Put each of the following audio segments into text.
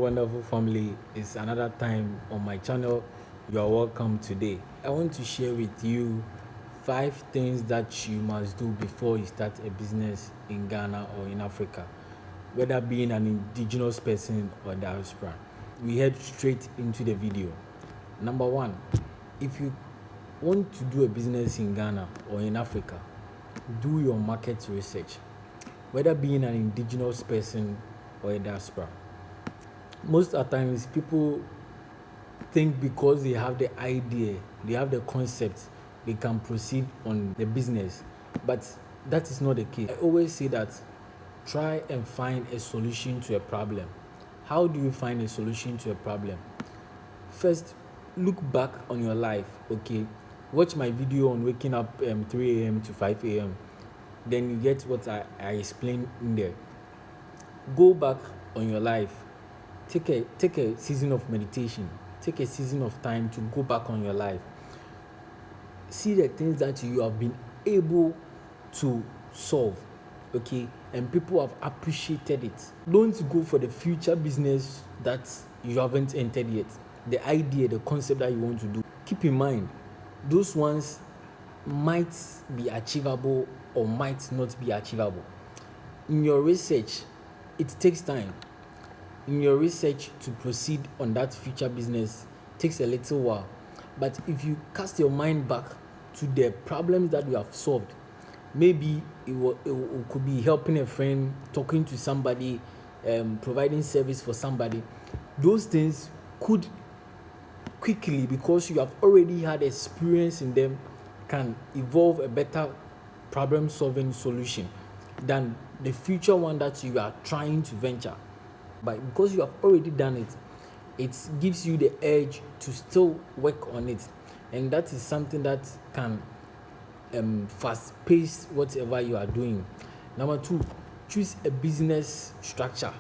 wonderful family. It's another time on my channel. You are welcome today. I want to share with you 5 things that you must do before you start a business in Ghana or in Africa, whether being an indigenous person or diaspora. We head straight into the video. Number one, if you want to do a business in Ghana or in Africa, do your market research, whether being an indigenous person or a diaspora. Most of the times people think because they have the idea, they have the concept, they can proceed on the business, but that is not the case. I always say that try and find a solution to a problem. How do you find a solution to a problem? First, look back on your life. Okay, watch my video on waking up 3 a.m. to 5 a.m. Then you get what I explained in there. Go back on your life. Take a season of meditation. Take a season of time to go back on your life. See the things that you have been able to solve, okay, and people have appreciated it. Don't go for the future business that you haven't entered yet. The idea, the concept that you want to do. Keep in mind, those ones might be achievable or might not be achievable. In your research, it takes time. In your research to proceed on that future business takes a little while. But if you cast your mind back to the problems that you have solved, maybe it could be helping a friend, talking to somebody, providing service for somebody. Those things could quickly, because you have already had experience in them, can evolve a better problem solving solution than the future one that you are trying to venture. But because you have already done it, it gives you the edge to still work on it, and that is something that can fast pace whatever you are doing. Number two, choose a business structure.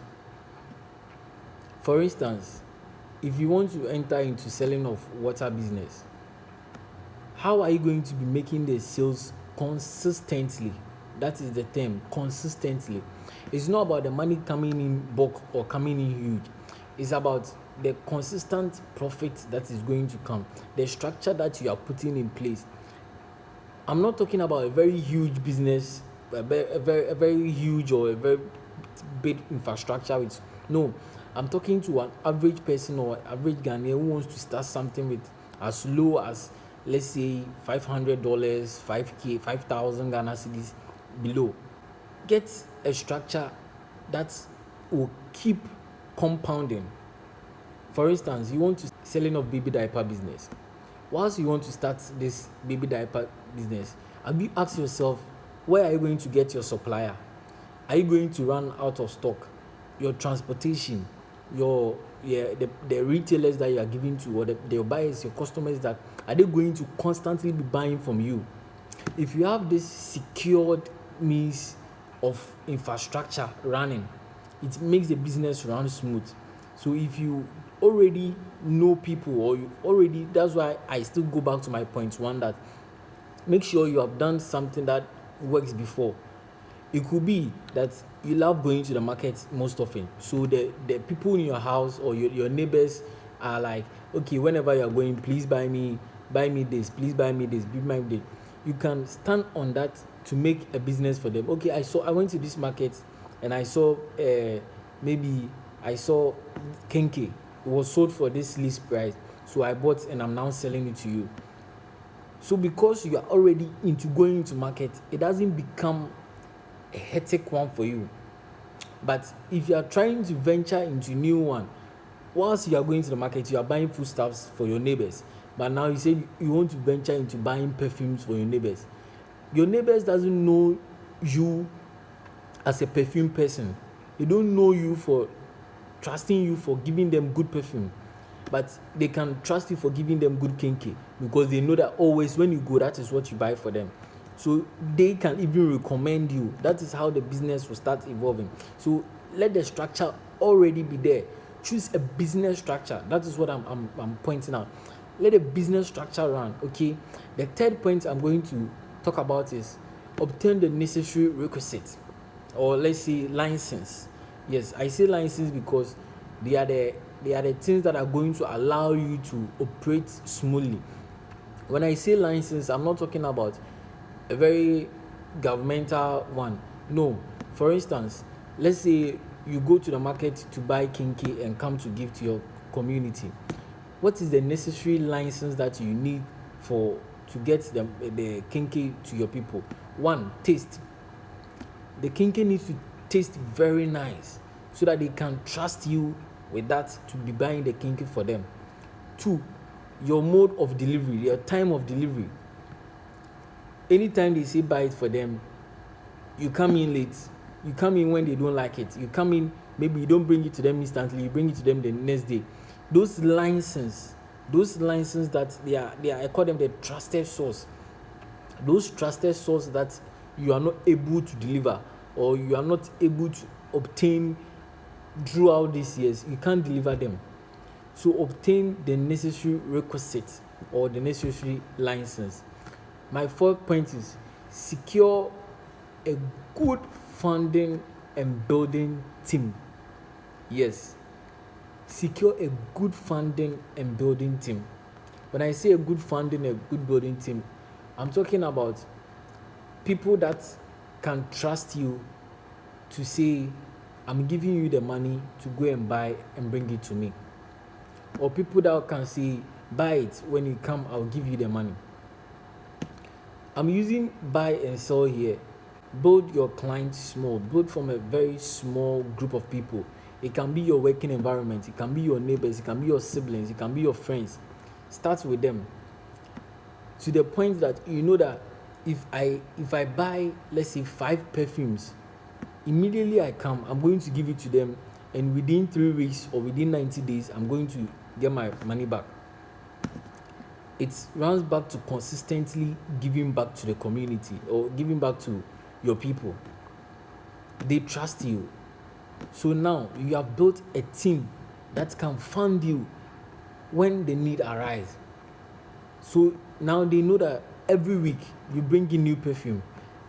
For instance, if you want to enter into selling of water business, how are you going to be making the sales consistently? That is the term, consistently. It's not about the money coming in bulk or coming in huge. It's about the consistent profit that is going to come, the structure that you are putting in place. I'm not talking about a very huge business, a very huge or a very big infrastructure. No, I'm talking to an average person or average Ghanaian who wants to start something with as low as, let's say, $500, 5K, 5,000 Ghana cedis below. Get a structure that will keep compounding. For instance, you want to selling of baby diaper business. Whilst you want to start this baby diaper business, have you asked yourself, where are you going to get your supplier? Are you going to run out of stock? Your transportation, the retailers that you are giving to, or the buyers, your customers, that are they going to constantly be buying from you? If you have this secured means of infrastructure running, it makes the business run smooth. So if you already know people, or you already, that's why I still go back to my point one, that make sure you have done something that works before. It could be that you love going to the market most often, so the people in your house or your neighbors are like, okay, whenever you are going, please buy me this, please buy me this, buy me this. You can stand on that to make a business for them. Okay, I went to this market and I saw maybe I saw kenke. It was sold for this list price, so I bought and I'm now selling it to you. So because you are already into going into market, it doesn't become a hectic one for you. But if you are trying to venture into new one, whilst you are going to the market, you are buying foodstuffs for your neighbors, but now you say you want to venture into buying perfumes for your neighbors. Your neighbors doesn't know you as a perfume person. They don't know you for trusting you for giving them good perfume, but they can trust you for giving them good kenke, because they know that always when you go, that is what you buy for them. So they can even recommend you. That is how the business will start evolving. So let the structure already be there. Choose a business structure. That is what I'm pointing out. Let a business structure run. Okay. The third point I'm going to talk about is obtain the necessary requisites, or let's say license. Yes, I say license because They are the things that are going to allow you to operate smoothly. When I say license, I'm not talking about a very governmental one. No. For instance, let's say you go to the market to buy kinky and come to give to your community. What is the necessary license that you need for to get the kinky to your people? One, taste. The kinky needs to taste very nice so that they can trust you with that to be buying the kinky for them. Two, your mode of delivery, your time of delivery. Anytime they say buy it for them, you come in late. You come in when they don't like it. You come in, maybe you don't bring it to them instantly, you bring it to them the next day. Those licenses that they are, I call them the trusted source. Those trusted source that you are not able to deliver or you are not able to obtain throughout these years, you can't deliver them. So obtain the necessary requisite or the necessary license. My fourth point is secure a good funding and building team. Yes, secure a good funding and building team. When I say a good funding and good building team, I'm talking about people that can trust you to say, I'm giving you the money to go and buy and bring it to me. Or people that can say, buy it, when you come, I'll give you the money. I'm using buy and sell here. Build your clients small. Build from a very small group of people. It can be your working environment. It can be your neighbors. It can be your siblings. It can be your friends. Start with them. To the point that you know that if I buy, let's say 5 perfumes, immediately I come, I'm going to give it to them, and within 3 weeks or within 90 days, I'm going to get my money back. It runs back to consistently giving back to the community or giving back to your people. They trust you. So now you have built a team that can fund you when the need arises. So now they know that every week you bring in new perfume.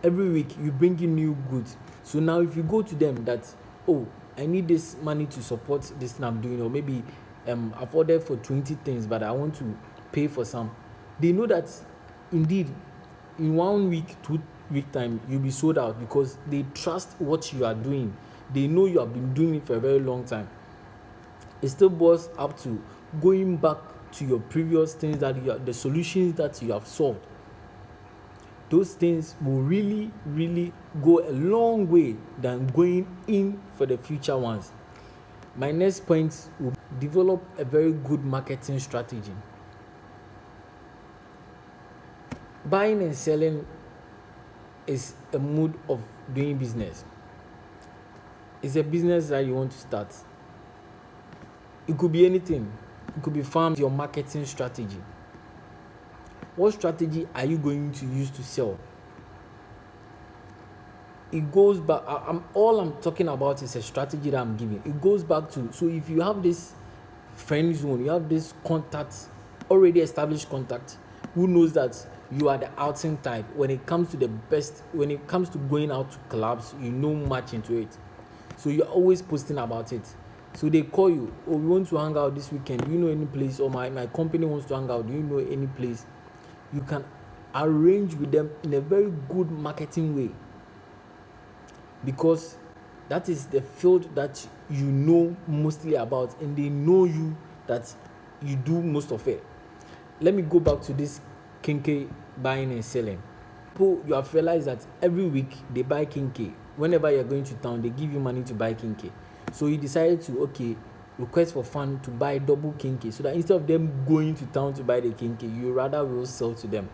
Every week you bring in new goods. So now if you go to them that, oh, I need this money to support this thing I'm doing, or maybe I've ordered for 20 things, but I want to pay for some. They know that indeed in 1 week, 2 week time, you'll be sold out because they trust what you are doing. They know you have been doing it for a very long time. It still boils up to going back to your previous things that the solutions that you have solved. Those things will really, really go a long way than going in for the future ones. My next point will develop a very good marketing strategy. Buying and selling is a mode of doing business. It's a business that you want to start. It could be anything. It could be farm. Your marketing strategy. What strategy are you going to use to sell? It goes back. All I'm talking about is a strategy that I'm giving. It goes back to, so if you have this friend zone, you have this contact, already established contact, who knows that you are the outing type. When it comes to going out to clubs, you know much into it. So you're always posting about it. So they call you, oh, we want to hang out this weekend. Do you know any place? Or my company wants to hang out. Do you know any place? You can arrange with them in a very good marketing way, because that is the field that you know mostly about, and they know you that you do most of it. Let me go back to this kinky buying and selling. People, you have realized that every week they buy kinky. Whenever you're going to town, they give you money to buy kinky. So you decided to, request for fun to buy double kinky, so that instead of them going to town to buy the kinky, you rather will sell to them.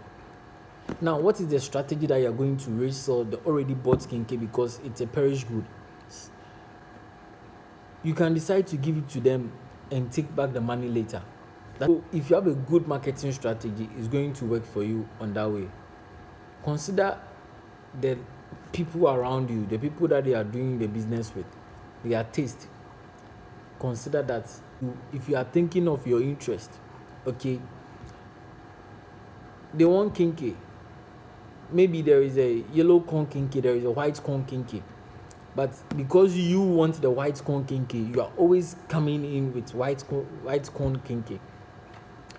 Now, what is the strategy that you're going to resell the already bought kinky because it's a perished good? You can decide to give it to them and take back the money later. So if you have a good marketing strategy, it's going to work for you on that way. Consider the people around you, the people that they are doing the business with, their taste. Consider that. If you are thinking of your interest, they want kinky. Maybe there is a yellow corn kinky, there is a white corn kinky. But because you want the white corn kinky, you are always coming in with white corn kinky.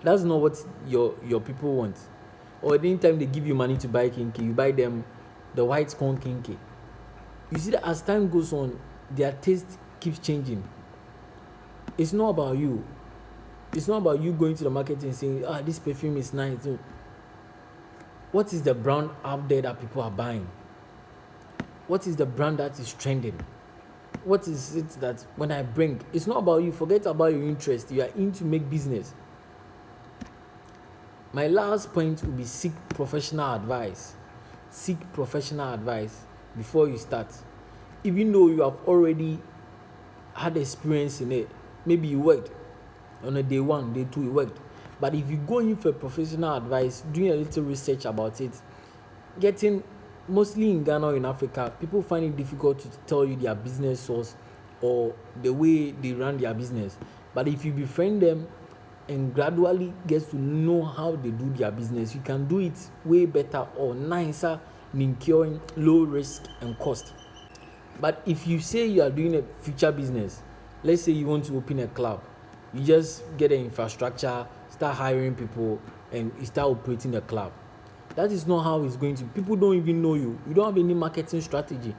That's not what your people want. Or anytime they give you money to buy kinky, you buy them the white corn kinky. You see that as time goes on, their taste keeps changing. It's not about you. It's not about you going to the market and saying, this perfume is nice. So, what is the brand out there that people are buying? What is the brand that is trending? What is it that when I bring? It's not about you. Forget about your interest. You are in to make business. My last point will be seek professional advice. Seek professional advice before you start. Even though you have already had experience in it, maybe you worked on a day 1, day 2, you worked. But if you go in for professional advice, doing a little research about it, mostly in Ghana or in Africa, people find it difficult to tell you their business source or the way they run their business. But if you befriend them and gradually get to know how they do their business, you can do it way better or nicer in incurring low risk and cost. But if you say you are doing a future business, let's say you want to open a club, you just get an infrastructure, start hiring people, and you start operating a club. That is not how it's going to. People don't even know you. You don't have any marketing strategy.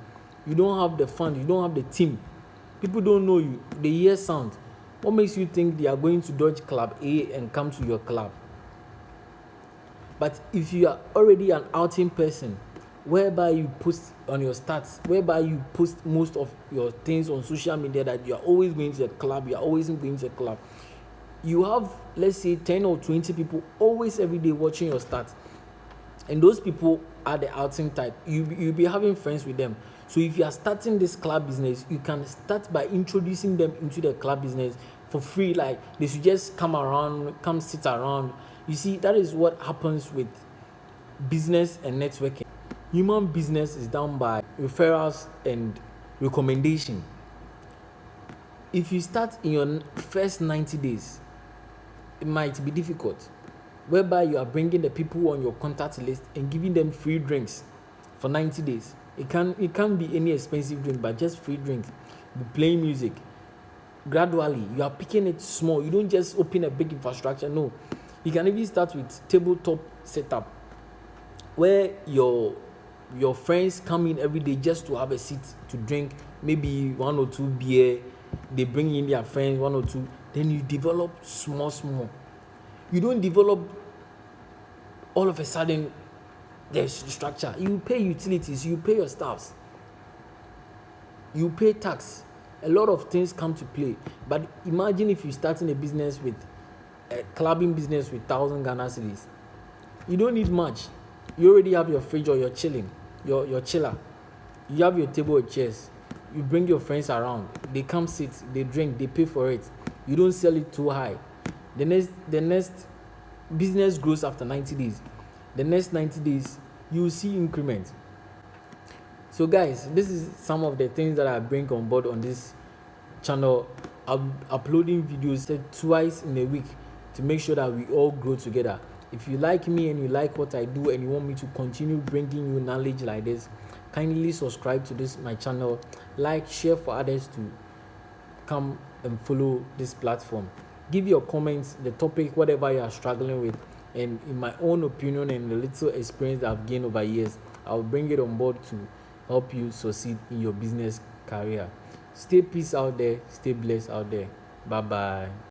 You don't have the fund. You don't have the team. People don't know you. They hear sound. What makes you think they are going to dodge club A and come to your club? But if you are already an outing person, whereby you post on your stats, whereby you post most of your things on social media that you are always going to the club, you are always going to the club, you have, let's say, 10 or 20 people always every day watching your stats. And those people are the outing type. You'll be having friends with them. So if you are starting this club business, you can start by introducing them into the club business for free. Like, they should just come sit around. You see, that is what happens with business and networking. Human business is done by referrals and recommendation. If you start in your first 90 days, it might be difficult, whereby you are bringing the people on your contact list and giving them free drinks for 90 days. It can't be any expensive drink, but just free drinks. Be playing music. Gradually, you are picking it small. You don't just open a big infrastructure. No, you can even start with tabletop setup, where your friends come in every day just to have a seat to drink, maybe 1 or 2 beer. They bring in their friends, 1 or 2. Then you develop small. You don't develop all of a sudden. There's structure. You pay utilities, you pay your staffs, you pay tax. A lot of things come to play. But imagine if you're starting a business with a clubbing business with 1,000 Ghana cedis. You don't need much. You already have your fridge or your your chiller. You have your table or chairs. You bring your friends around. They come sit, they drink, they pay for it. You don't sell it too high. The next business grows after 90 days. The next 90 days, you will see increment. So guys, this is some of the things that I bring on board on this channel. I'm uploading videos twice in a week to make sure that we all grow together. If you like me and you like what I do and you want me to continue bringing you knowledge like this, kindly subscribe to my channel, like, share for others to come and follow this platform. Give your comments, the topic, whatever you are struggling with, and in my own opinion and the little experience that I've gained over years, I'll bring it on board to help you succeed in your business career. Stay peace out there, stay blessed out there. Bye bye.